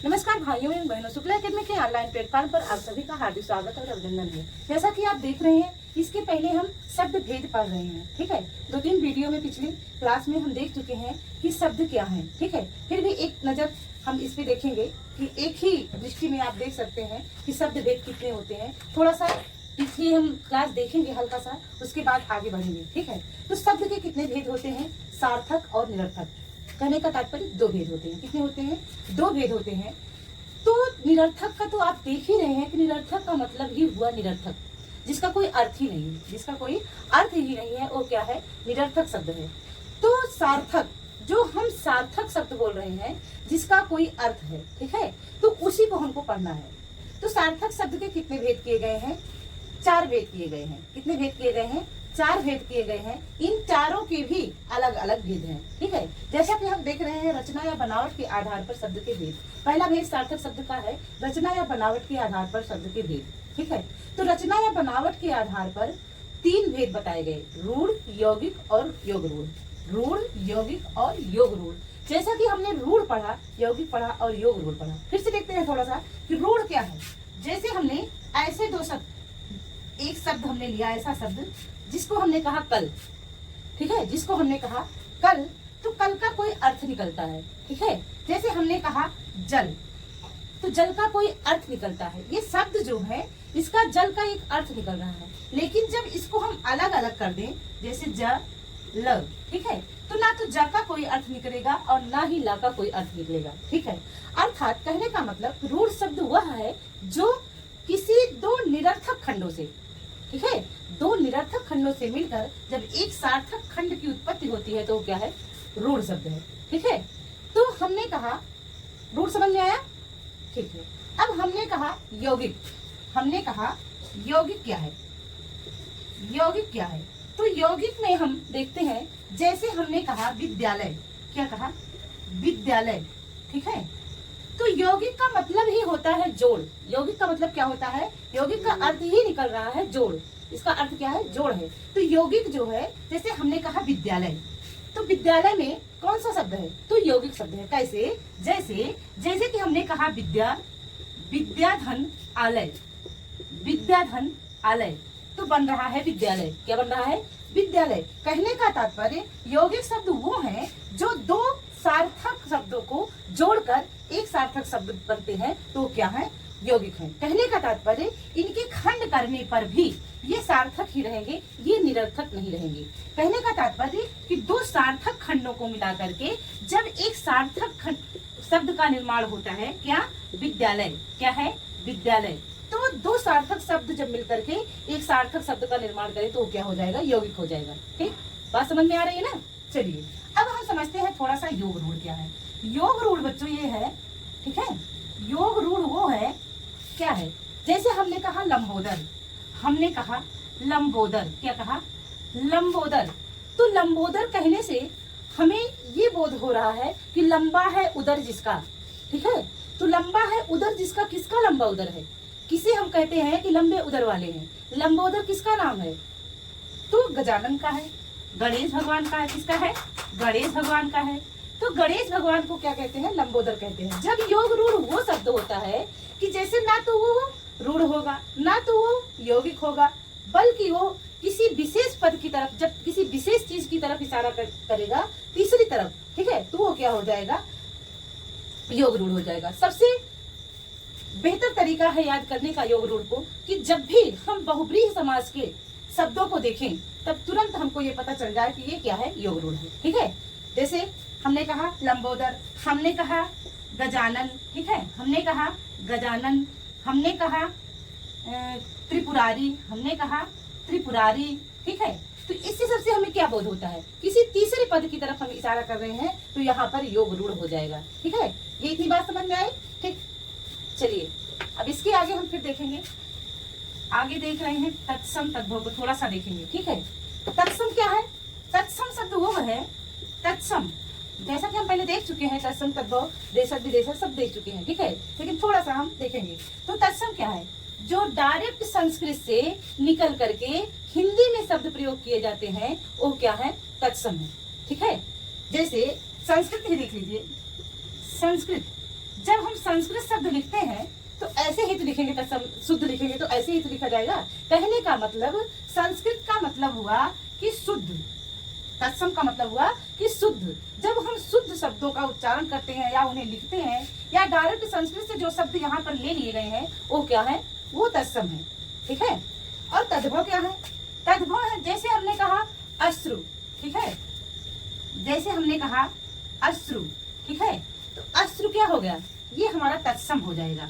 नमस्कार भाइयों एवं बहनों, शुक्ला अकेडमी के ऑनलाइन प्लेटफॉर्म पर आप सभी का हार्दिक स्वागत और अभिनंदन है। जैसा कि आप देख रहे हैं, इसके पहले हम शब्द भेद पढ़ रहे हैं। ठीक है, 2-3 वीडियो में पिछली क्लास में हम देख चुके हैं कि शब्द क्या है। ठीक है, फिर भी एक नजर हम इस पे देखेंगे कि एक ही दृष्टि में आप देख सकते हैं कि शब्द भेद कितने होते हैं। थोड़ा सा पिछली हम क्लास देखेंगे हल्का सा, उसके बाद आगे बढ़ेंगे। ठीक है, तो शब्द के कितने भेद होते हैं? सार्थक और निरर्थक। कहने का तात्पर्य 2 भेद होते हैं। कितने होते हैं? 2 भेद होते हैं। तो निरर्थक का तो आप देख ही रहे हैं कि निरर्थक का मतलब ही हुआ निरर्थक, जिसका कोई अर्थ ही नहीं है, जिसका कोई अर्थ ही नहीं है, वो क्या है? निरर्थक शब्द है। तो सार्थक, जो हम सार्थक शब्द बोल रहे हैं जिसका कोई अर्थ है, ठीक है, तो उसी को हमको पढ़ना है। तो सार्थक शब्द के कितने भेद किए गए हैं? 4 भेद किए गए हैं। कितने भेद किए गए हैं? 4 भेद किए गए हैं। इन चारों के भी अलग अलग भेद हैं। ठीक है, जैसा कि हम देख रहे हैं रचना या बनावट के आधार पर शब्द के भेद। पहला भेद सार्थक शब्द का है, रचना या बनावट के आधार पर शब्द के भेद। ठीक है, तो रचना या बनावट के आधार पर 3 भेद बताए गए, रूढ़, यौगिक और योग रूढ़। रूढ़, यौगिक और योग रूढ़। जैसा कि हमने रूढ़ पढ़ा, यौगिक पढ़ा और योग रूढ़ पढ़ा, फिर से देखते हैं थोड़ा सा कि रूढ़ क्या है। जैसे हमने ऐसे 2 शब्द, एक शब्द हमने लिया ऐसा शब्द जिसको हमने कहा कल। ठीक है, जिसको हमने कहा कल, तो कल का कोई अर्थ निकलता है। ठीक है, जैसे हमने कहा जल, तो जल का कोई अर्थ निकलता है। ये शब्द जो है इसका जल का एक अर्थ निकल रहा है, लेकिन जब इसको हम अलग अलग कर दें, जैसे ज ल, ठीक है, तो ना तो ज का कोई अर्थ निकलेगा और ना ही ला का कोई अर्थ निकलेगा। ठीक है, अर्थात कहने का मतलब रूढ़ शब्द वह है जो किसी 2 निरर्थक खंडों से, ठीक है, 2 निरर्थक खंडों से मिलकर जब एक सार्थक खंड की उत्पत्ति होती है तो क्या है? रूढ़ शब्द है। ठीक है, तो हमने कहा रूढ़, समझ में आया? ठीक है, अब हमने कहा यौगिक। हमने कहा यौगिक क्या है? यौगिक क्या है? तो यौगिक में हम देखते हैं, जैसे हमने कहा विद्यालय। क्या कहा? विद्यालय। ठीक है, तो यौगिक का मतलब ही होता है जोड़। यौगिक का मतलब क्या होता है? यौगिक का अर्थ ही निकल रहा है जोड़। इसका अर्थ क्या है? जोड़ है। तो यौगिक जो है, जैसे हमने कहा विद्यालय, तो विद्यालय में कौन सा शब्द है? तो यौगिक शब्द है। कैसे? जैसे कि हमने कहा विद्या, विद्याधन आलय, विद्याधन आलय, तो बन रहा है विद्यालय। क्या बन रहा है? विद्यालय। कहने का तात्पर्य यौगिक शब्द वो है जो 2 सार्थक शब्दों को जोड़कर एक सार्थक शब्द बनते हैं, तो क्या है? यौगिक है। कहने का तात्पर्य इनके खंड करने पर भी ये सार्थक ही रहेंगे, ये निरर्थक नहीं रहेंगे। कहने का तात्पर्य कि 2 सार्थक खंडों को मिला करके जब एक सार्थक खंड शब्द का निर्माण होता है, क्या? विद्यालय। क्या है? विद्यालय। तो 2 सार्थक शब्द जब मिलकर के एक सार्थक शब्द का निर्माण करें तो क्या हो जाएगा? यौगिक हो जाएगा। ठीक, बात समझ में आ रही है ना? चलिए अब हम समझते हैं थोड़ा सा योग रूढ़ क्या है। योग रूढ़ बच्चों ये है, ठीक है, योग रूढ़ वो है, क्या है? जैसे हमने कहा लंबोदर, हमने कहा लंबोदर। क्या कहा? लंबोदर। तो लंबोदर कहने से हमें ये बोध हो रहा है कि लंबा है उदर जिसका। ठीक है, तो लंबा है उदर जिसका, किसका लंबा उदर है? किसे हम कहते हैं कि लंबे उदर वाले हैं। लंबोदर किसका नाम है? तो गजानन का है, गणेश भगवान का है। किसका है? गणेश भगवान का है। तो गणेश भगवान को क्या कहते हैं? लंबोदर कहते हैं। जब योग रूढ़ वो शब्द होता है कि जैसे ना तो वो रूढ़ होगा, ना तो वो यौगिक होगा, बल्कि वो किसी विशेष पद की तरफ, जब किसी विशेष चीज की तरफ इशारा करेगा, तीसरी तरफ, ठीक है, तो वो क्या हो जाएगा? योग रूढ़ हो जाएगा। सबसे बेहतर तरीका है याद करने का योग रूढ़ को कि जब भी हम बहुब्रीहि समास के शब्दों को देखें तब तुरंत हमको ये पता चल जाए कि ये क्या है? योग रूढ़ है। ठीक है, जैसे हमने कहा लंबोदर, हमने कहा गजानन, ठीक है, हमने कहा गजानन, हमने कहा त्रिपुरारी, हमने कहा त्रिपुरारी। ठीक है, तो इससे सबसे हमें क्या बोध होता है? किसी तीसरे पद की तरफ हम इशारा कर रहे हैं तो यहाँ पर योग रूढ़ हो जाएगा। ठीक है, ये इतनी बात समझ में आई? ठीक, चलिए अब इसके आगे हम फिर देखेंगे। आगे देख रहे हैं तत्सम तद्भव को थोड़ा सा देखेंगे। ठीक है, तत्सम क्या है? तत्सम शब्द वो है, तत्सम, जैसा कि हम पहले देख चुके हैं, तत्सम तद्भव देशज विदेशज सब देख चुके हैं। ठीक है, लेकिन थोड़ा सा हम देखेंगे। तो तत्सम क्या है? जो डायरेक्ट संस्कृत से निकल करके हिंदी में शब्द प्रयोग किए जाते हैं, वो क्या है? तत्सम है। ठीक है, जैसे संस्कृत ही देख लीजिए, संस्कृत, जब हम संस्कृत शब्द लिखते हैं तो ऐसे ही तो लिखेंगे, तत्सम शुद्ध लिखेंगे तो ऐसे ही तो लिखा जाएगा। कहने का मतलब संस्कृत का मतलब हुआ कि शुद्ध, तत्सम का मतलब हुआ कि शुद्ध। जब हम शुद्ध शब्दों का उच्चारण करते हैं या उन्हें लिखते हैं या डायरेक्ट संस्कृत से जो शब्द यहाँ पर ले लिए गए हैं वो क्या है, वो तत्सम है, ठीक है। और तद्भव क्या है, तद्भव है जैसे हमने कहा अश्रु, ठीक है, जैसे हमने कहा अश्रु, ठीक है, तो अश्रु क्या हो गया, ये हमारा तत्सम हो जाएगा,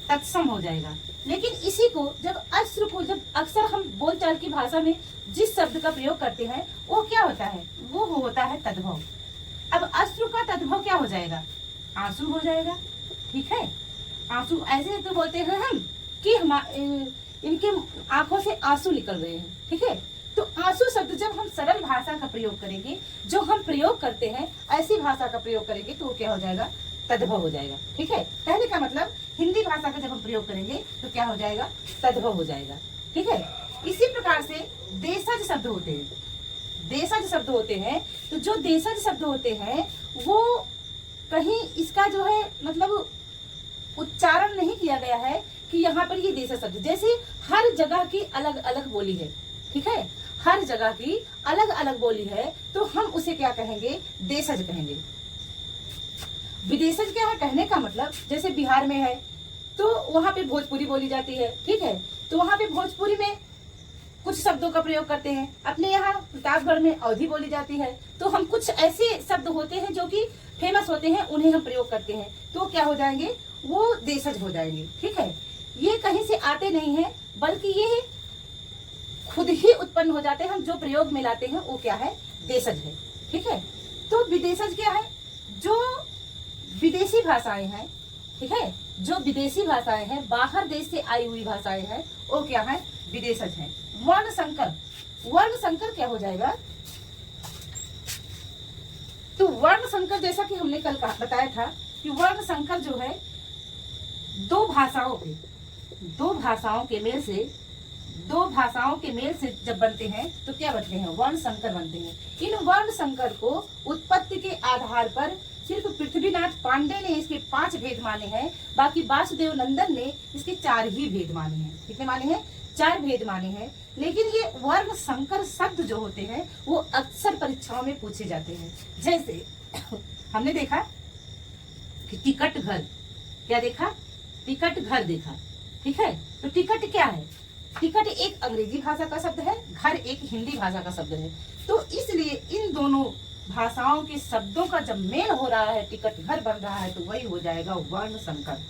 तत्सम हो जाएगा। लेकिन इसी को जब अश्रु को जब अक्सर हम बोलचाल की भाषा में जिस शब्द का प्रयोग करते हैं वो क्या होता है, वो होता है तद्भव। अब अश्रु का तद्भव क्या हो जाएगा, आंसू हो जाएगा, ठीक है। आंसू ऐसे तो बोलते हैं हम कि इनके आंखों से आंसू निकल रहे हैं, ठीक है। तो आंसू शब्द जब हम सरल भाषा का प्रयोग करेंगे, जो हम प्रयोग करते हैं ऐसी भाषा का प्रयोग करेंगे तो वो क्या हो जाएगा, तद्भव हो जाएगा, ठीक है। कहने का मतलब हिंदी भाषा का जब हम प्रयोग करेंगे तो क्या हो जाएगा, तद्भव हो जाएगा, ठीक है। इसी प्रकार से देशज शब्द होते हैं, देशज शब्द होते हैं, तो जो देशज शब्द होते हैं वो कहीं इसका जो है मतलब उच्चारण नहीं किया गया है कि यहाँ पर ये देशज शब्द, जैसे हर जगह की अलग अलग बोली है, ठीक है, हर जगह की अलग अलग बोली है तो हम उसे क्या कहेंगे, देशज कहेंगे। विदेशज क्या है, कहने का मतलब जैसे बिहार में है तो वहां पे भोजपुरी बोली जाती है, ठीक है, तो वहां पे भोजपुरी में कुछ शब्दों का प्रयोग करते हैं। अपने यहाँ प्रतापगढ़ में अवधी बोली जाती है, तो हम कुछ ऐसे शब्द होते हैं जो कि फेमस होते हैं, उन्हें हम प्रयोग करते हैं, तो क्या हो जाएंगे, वो देशज हो जाएंगे, ठीक है। ये कहीं से आते नहीं है बल्कि ये खुद ही उत्पन्न हो जाते हैं, हम जो प्रयोग में लाते हैं वो क्या है, देशज है, ठीक है। तो विदेशज क्या है, जो विदेशी भाषाएं हैं, ठीक है, जो विदेशी भाषाएं हैं, बाहर देश से आई हुई भाषाएं हैं, वो क्या है, विदेशज हैं। वर्ण संकर, वर्ण संकर क्या हो जाएगा, तो वर्ण संकर जैसा कि हमने कल बताया था कि वर्ण संकर जो है दो भाषाओं के मेल से जब बनते हैं तो क्या बनते हैं, वर्ण संकर बनते हैं। इन वर्ण संकर को उत्पत्ति के आधार पर सिर्फ पृथ्वीनाथ पांडे ने इसके 5 भेद माने हैं, बाकी वासुदेव नंदन ने इसके 4 ही भेद माने हैं। कितने माने हैं, 4 भेद माने हैं। लेकिन ये वर्ण संकर शब्द जो होते हैं वो अक्सर परीक्षाओं में पूछे जाते हैं। जैसे हमने देखा कि टिकट घर, क्या देखा, टिकट घर देखा, ठीक है। तो टिकट क्या है, टिकट एक अंग्रेजी भाषा का शब्द है, घर एक हिंदी भाषा का शब्द है। तो इसलिए इन दोनों भाषाओं के शब्दों का जब मेल हो रहा है, टिकट घर बन रहा है, तो वही हो जाएगा वर्ण संकर।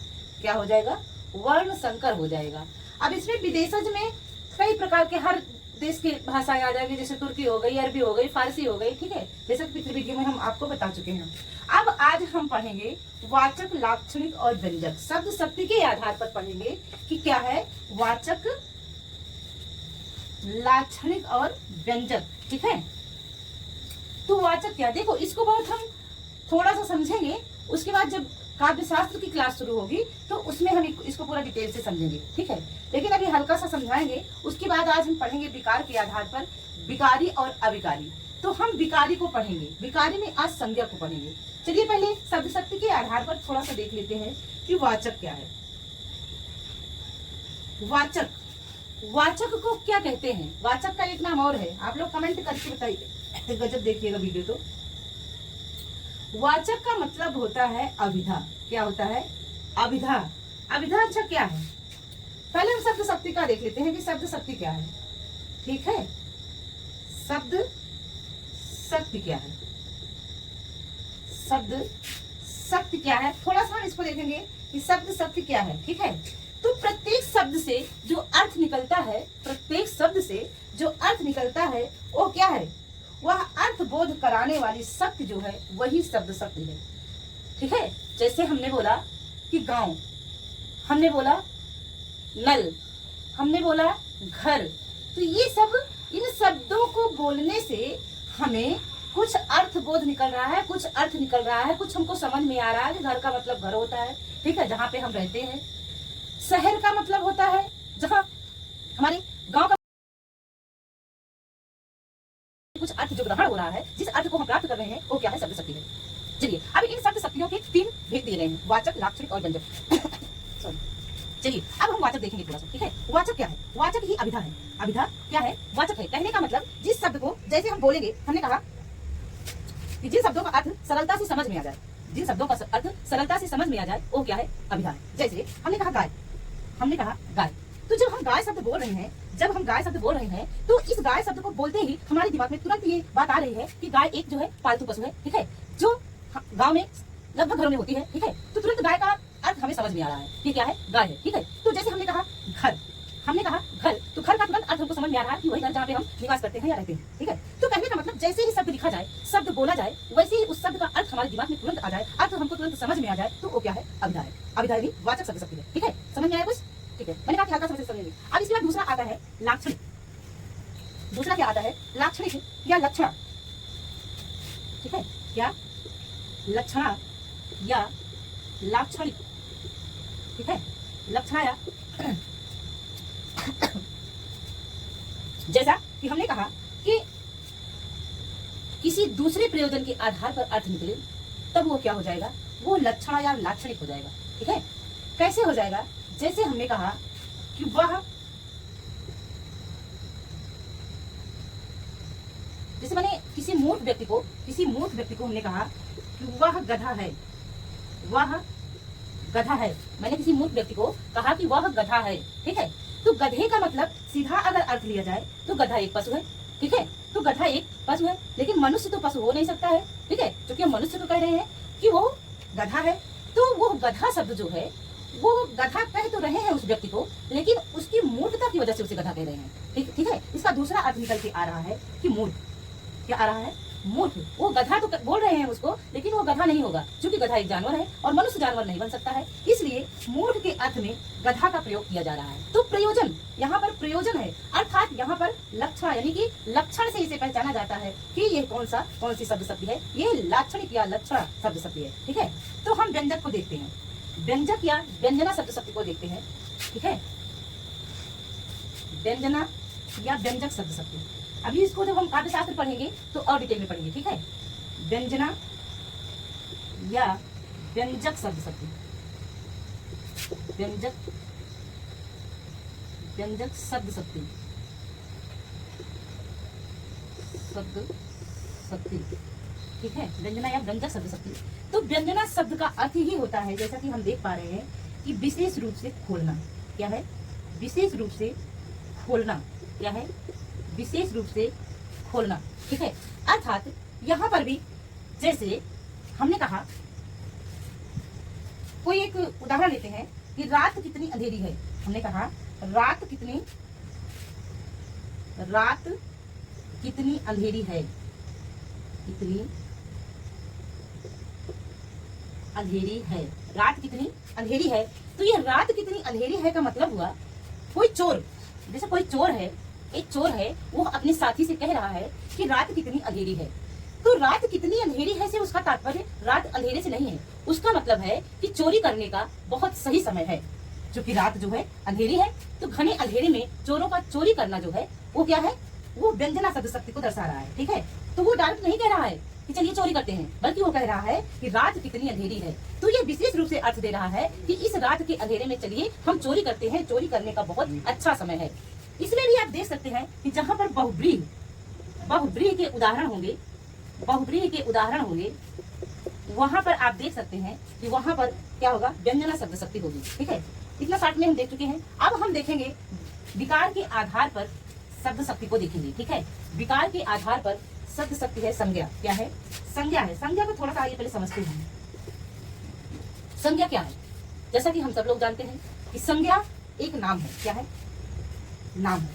क्या हो जाएगा, वर्ण संकर हो जाएगा। अब इसमें विदेशज में कई प्रकार के हर देश की भाषाएं आ जाएगी, जैसे तुर्की हो गई, अरबी हो गई, फारसी हो गई, ठीक है, जैसे पिछले वीडियो में हम आपको बता चुके हैं। अब आज हम पढ़ेंगे वाचक, लाक्षणिक और व्यंजक। शब्द शक्ति के आधार पर पढ़ेंगे कि क्या है वाचक, लाक्षणिक और व्यंजक, ठीक है। तो वाचक क्या, देखो इसको बहुत हम थोड़ा सा समझेंगे, उसके बाद जब काव्य शास्त्र की क्लास शुरू होगी तो उसमें हम इसको पूरा डिटेल से समझेंगे, ठीक है। लेकिन अभी हल्का सा समझाएंगे, उसके बाद आज हम पढ़ेंगे विकार के आधार पर विकारी और अविकारी। तो हम विकारी को पढ़ेंगे, विकारी में आज संज्ञा को पढ़ेंगे। चलिए पहले शब्द शक्ति के आधार पर थोड़ा सा देख लेते हैं कि वाचक क्या है। वाचक, वाचक को क्या कहते हैं, वाचक का एक नाम और है, आप लोग कमेंट करके बताइए, गजब देखिएगा वीडियो। तो वाचक का मतलब होता है अभिधा। क्या होता है, अभिधा। अभिधा अच्छा क्या है, पहले हम शब्द शक्ति का देख लेते हैं कि शब्द शक्ति क्या है, ठीक है। शब्द शक्ति क्या है, शब्द शक्ति क्या है, थोड़ा सा हम इसको देखेंगे कि शब्द शक्ति क्या है, ठीक है। तो प्रत्येक शब्द से जो अर्थ निकलता है, प्रत्येक शब्द से जो अर्थ निकलता है वो क्या है, वह अर्थ बोध कराने वाली शक्ति जो है वही शब्द शक्ति है, ठीक है। जैसे हमने बोला कि गांव, हमने बोला नल, हमने बोला घर, तो ये सब, इन शब्दों को बोलने से हमें कुछ अर्थ बोध निकल रहा है, कुछ अर्थ निकल रहा है, कुछ हमको समझ में आ रहा है कि घर का मतलब घर होता है, ठीक है, जहाँ पे हम रहते हैं। शहर का मतलब होता है जहाँ हमारे गांव का कुछ अर्थ जो ग्रहण हो रहा है, जिस अर्थ को हम प्राप्त कर रहे हैं वो क्या है, शब्द शक्ति है। चलिए अब इन शब्द शक्तियों के 3 भेद दिए गए हैं, वाचक, लाक्षणिक और व्यंजक। सॉरी, चलिए अब हम वाचक देखेंगे थोड़ा सा, ठीक है। वाचक क्या है? वाचक ही अभिधा है। अभिधा क्या है? वाचक है। कहने का मतलब जिस शब्द को जैसे हम बोलेंगे, हमने कहा कि जिन शब्दों का अर्थ सरलता से समझ में आ जाए, जिन शब्दों का अर्थ सरलता से समझ में आ जाए वो क्या है? अभिधा है। जैसे हमने कहा गाय, हमने कहा गाय, तो जब हम गाय शब्द बोल रहे हैं, जब हम गाय शब्द बोल रहे हैं तो इस गाय शब्द को बोलते ही हमारे दिमाग में तुरंत ये बात आ रही है कि गाय एक जो है पालतू पशु है, ठीक है, जो गांव में लगभग घरों में होती है, ठीक है। तो तुरंत गाय का अर्थ हमें समझ में आ रहा है कि क्या है? गाय है, ठीक है। तो जैसे हमने कहा घर, हमने कहा घर, तो घर का तुरंत अर्थ हमको समझ में आ रहा है कि वही घर जहाँ पे हम निवास करते हैं या रहते हैं, ठीक है। तो कहने का मतलब जैसे ही शब्द लिखा जाए, शब्द बोला जाए, वैसे ही उस शब्द का अर्थ हमारे दिमाग में तुरंत आ जाए, अर्थ हमको तुरंत समझ में आ जाए, तो वो क्या है? अभिधा है। अभिधा यानी वाचक शब्द शक्ति है, ठीक है। समझ में आया कुछ? ठीक है, मैंने कहा कि हल्का समझ समझेंगे। अब इसके बाद दूसरा आता है लाक्षणिक। दूसरा क्या आता है? लाक्षणिक या लक्षणा, ठीक है। क्या? लक्षणा या लाक्षणिक, ठीक है। लक्षणा या जैसा कि हमने कहा कि किसी दूसरे प्रयोजन के आधार पर अर्थ निकले, तब वो क्या हो जाएगा? वो लक्षणा या लाक्षणिक हो जाएगा, ठीक है। कैसे हो जाएगा? जैसे हमने कहा कि वह, जैसे मैंने किसी मूर्ख व्यक्ति को हमने कहा कि वह गधा है, वह गधा है। मैंने किसी मूर्ख व्यक्ति को कहा कि वह गधा है, ठीक है। तो गधे का मतलब सीधा अगर अर्थ लिया जाए तो गधा एक पशु है, ठीक है। तो गधा एक पशु है, लेकिन मनुष्य तो पशु हो नहीं सकता है, ठीक है, क्योंकि हम मनुष्य को कह रहे हैं कि वो गधा है। तो वो गधा शब्द जो है, वो गधा कह तो रहे हैं उस व्यक्ति को, लेकिन उसकी मूर्खता की वजह से उसे गधा कह रहे हैं, ठीक है। इसका दूसरा अर्थ निकल के आ रहा है कि मूर्ख। क्या आ रहा है? मूर्ख। वो गधा तो बोल रहे हैं उसको, लेकिन वो गधा नहीं होगा, क्योंकि गधा एक जानवर है और मनुष्य जानवर नहीं बन सकता है, इसलिए मूर्ख के अर्थ में गधा का प्रयोग किया जा रहा है। तो प्रयोजन, यहाँ पर प्रयोजन है, अर्थात यहाँ पर लक्षण, यानी कि लक्षण से इसे पहचाना जाता है कि ये कौन सी शब्द शक्ति है, ये लाक्षणिक या लक्षण शब्द शक्ति है, ठीक है। तो हम व्यंजक को देखते हैं, व्यंजक या व्यंजना शब्द शक्ति को देखते हैं, ठीक है। व्यंजना या व्यंजक शब्द शक्ति, अभी इसको जब हम काव्य शास्त्र पढ़ेंगे तो और डिटेल में पढ़ेंगे, ठीक है। व्यंजना या व्यंजक शब्द शक्ति, व्यंजक शब्द शक्ति, ठीक है। व्यंजना या व्यंजक शब्द शक्ति। तो व्यंजना शब्द का अर्थ ही होता है, जैसा कि हम देख पा रहे हैं, कि विशेष रूप से खोलना। क्या है? विशेष रूप से खोलना। क्या है? विशेष रूप से खोलना, ठीक है। अर्थात यहाँ पर भी जैसे हमने कहा, कोई एक उदाहरण लेते हैं कि रात कितनी अंधेरी है। हमने कहा रात कितनी अंधेरी है, कितनी अंधेरी है, रात कितनी अंधेरी है। तो ये रात कितनी अंधेरी है का मतलब हुआ, कोई चोर, जैसे कोई चोर है, एक चोर है, वो अपने साथी से कह रहा है कि रात कितनी अंधेरी है। तो रात कितनी अंधेरी है से उसका तात्पर्य रात अंधेरे से नहीं है, उसका मतलब है कि चोरी करने का बहुत सही समय है, क्योंकि रात जो है अंधेरी है। तो घने अंधेरे में चोरों का चोरी करना जो है वो क्या है? वो व्यंजना शब्द शक्ति को दर्शा रहा है, ठीक है। तो वो डायरेक्ट नहीं कह रहा है कि चलिए चोरी करते हैं, बल्कि वो कह रहा है कि रात कितनी अंधेरी है। तो ये विशेष रूप से अर्थ दे रहा है कि इस रात के अंधेरे में चलिए हम चोरी करते हैं, चोरी करने का बहुत अच्छा समय है। इसमें भी आप देख सकते हैं कि जहाँ पर बहुब्रीहि के उदाहरण होंगे, वहां पर आप देख सकते हैं कि वहां पर क्या होगा? व्यंजना शब्द शक्ति होगी, ठीक है। इतना शॉर्ट में हम देख चुके हैं। अब हम देखेंगे विकार के आधार पर शब्द शक्ति को देखेंगे, ठीक है। विकार के आधार पर शब्द शक्ति है संज्ञा। क्या है? संज्ञा है। संज्ञा को थोड़ा सा आइए पहले समझते हैं। संज्ञा क्या है? जैसा कि हम सब लोग जानते हैं कि संज्ञा एक नाम है। क्या है? नाम है।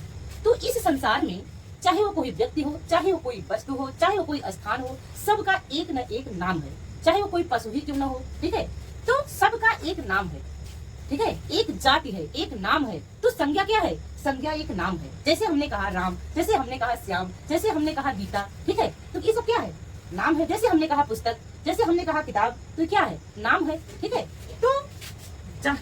तो इस संसार में चाहे वो कोई व्यक्ति हो, चाहे वो कोई वस्तु हो, चाहे वो कोई स्थान हो, सबका एक न एक नाम है, चाहे वो कोई पशु ही क्यों न हो, ठीक है। तो सबका एक नाम है, ठीक है, एक जाति है, एक नाम है। तो संज्ञा क्या है? संज्ञा एक नाम है। जैसे हमने कहा राम, जैसे हमने कहा श्याम, जैसे हमने कहा गीता, ठीक है। तो ये सब क्या है? नाम है। जैसे हमने कहा पुस्तक, जैसे हमने कहा किताब, तो क्या है? नाम है, ठीक है। तो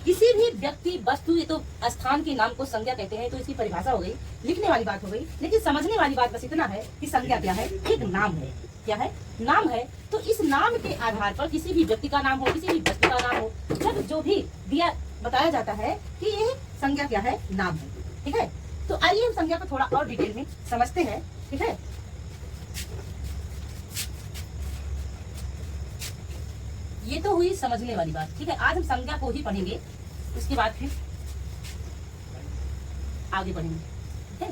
किसी भी व्यक्ति, वस्तु, ये तो स्थान के नाम को संज्ञा कहते हैं। तो इसकी परिभाषा हो गई, लिखने वाली बात हो गई, लेकिन समझने वाली बात बस इतना है कि संज्ञा क्या है? एक नाम है। क्या है, नाम है। तो इस नाम के आधार पर किसी भी व्यक्ति का नाम हो, किसी भी वस्तु का नाम हो, जब जो भी दिया बताया जाता है कि ये संज्ञा क्या है, नाम है। ठीक है, तो आइए हम संज्ञा को थोड़ा और डिटेल में समझते हैं। ठीक है, ये तो हुई समझने वाली बात। ठीक है, आज हम संज्ञा को ही पढ़ेंगे, उसके बाद फिर आगे बढ़ेंगे। ठीक है,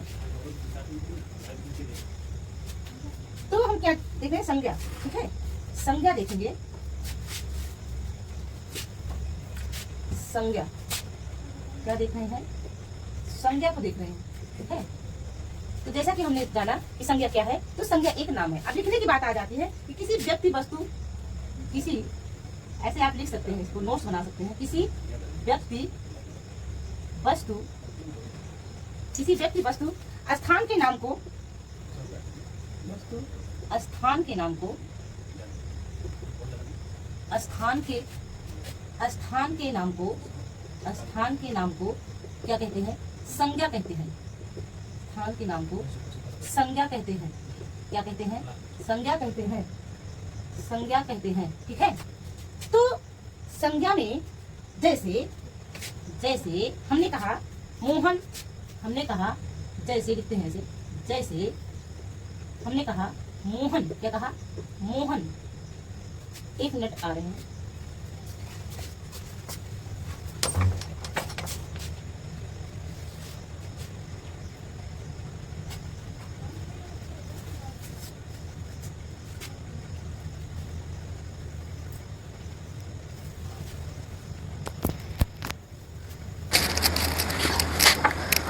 तो हम क्या देख रहे हैं, संज्ञा। ठीक है, संज्ञा देखेंगे। संज्ञा क्या देख रहे हैं, संज्ञा को देख रहे हैं। ठीक है, तो जैसा कि हमने जाना कि संज्ञा क्या है, तो संज्ञा एक नाम है। अब लिखने की बात आ जाती है कि किसी व्यक्ति वस्तु, किसी, ऐसे आप लिख सकते हैं, इसको नोट्स बना सकते हैं, किसी व्यक्ति वस्तु, किसी व्यक्ति वस्तु स्थान के नाम को, स्थान के नाम को, स्थान के नाम को, स्थान के नाम को क्या कहते हैं, संज्ञा कहते हैं। स्थान के नाम को संज्ञा कहते हैं। क्या कहते हैं, संज्ञा कहते हैं, संज्ञा कहते हैं। ठीक है, तो संज्ञा में जैसे जैसे हमने कहा मोहन, हमने कहा जैसे लिखते हैं, जैसे हमने कहा मोहन, क्या कहा, मोहन। एक मिनट आ रहे हैं।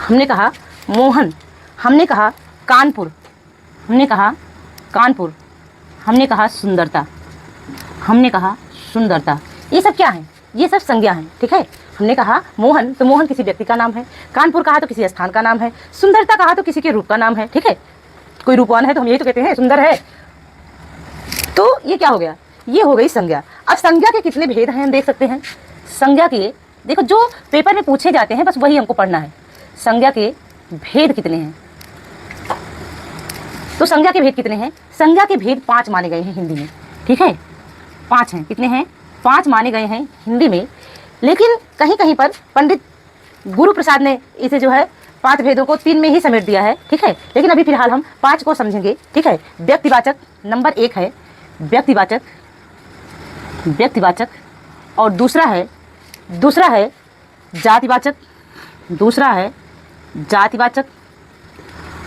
हमने कहा मोहन, हमने कहा कानपुर, हमने कहा कानपुर, हमने कहा सुंदरता, हमने कहा सुंदरता। ये सब क्या है, ये सब संज्ञा है। ठीक है, हमने कहा मोहन, तो मोहन किसी व्यक्ति का नाम है। कानपुर कहा तो किसी स्थान का नाम है। सुंदरता कहा तो किसी के रूप का नाम है। ठीक है, कोई रूपवान है तो हम यही तो कहते हैं सुंदर है। तो ये क्या हो गया, ये हो गई संज्ञा। अब संज्ञा के कितने भेद हैं हम देख सकते हैं। संज्ञा के देखो, जो पेपर में पूछे जाते हैं बस वही हमको पढ़ना है। संज्ञा के भेद कितने हैं, तो संज्ञा के भेद कितने हैं, संज्ञा के भेद 5 माने गए हैं हिंदी में। ठीक है, 5 हैं। कितने हैं, 5 माने गए हैं हिंदी में। लेकिन कहीं कहीं पर पंडित गुरु प्रसाद ने इसे जो है 5 भेदों को 3 में ही समेट दिया है। ठीक है, लेकिन अभी फिलहाल हम 5 को समझेंगे। ठीक है, व्यक्तिवाचक नंबर 1 है, व्यक्तिवाचक, व्यक्तिवाचक। और दूसरा है जातिवाचक, दूसरा है जातिवाचक।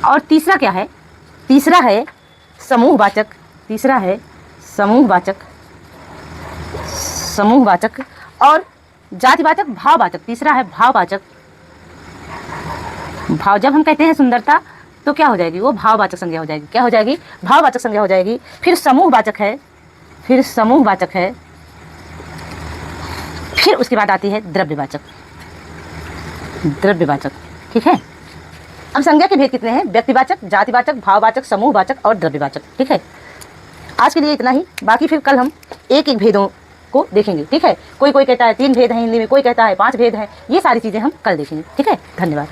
और तीसरा क्या है, तीसरा है समूहवाचक, तीसरा है समूहवाचक, समूहवाचक। और जातिवाचक, भाववाचक, तीसरा है भाववाचक। भाव, जब हम कहते हैं सुंदरता तो क्या हो जाएगी, वो भाववाचक संज्ञा हो जाएगी। क्या हो जाएगी, भाववाचक संज्ञा हो जाएगी। फिर समूहवाचक है, फिर समूहवाचक है। फिर उसके बाद आती है द्रव्यवाचक, द्रव्यवाचक। ठीक है, अब संज्ञा के भेद कितने हैं, व्यक्तिवाचक, जातिवाचक, भाववाचक, समूहवाचक और द्रव्यवाचक। ठीक है, आज के लिए इतना ही। बाकी फिर कल हम एक एक भेदों को देखेंगे। ठीक है, कोई कहता है 3 भेद हैं हिंदी में, कोई कहता है 5 भेद हैं। ये सारी चीज़ें हम कल देखेंगे। ठीक है, धन्यवाद।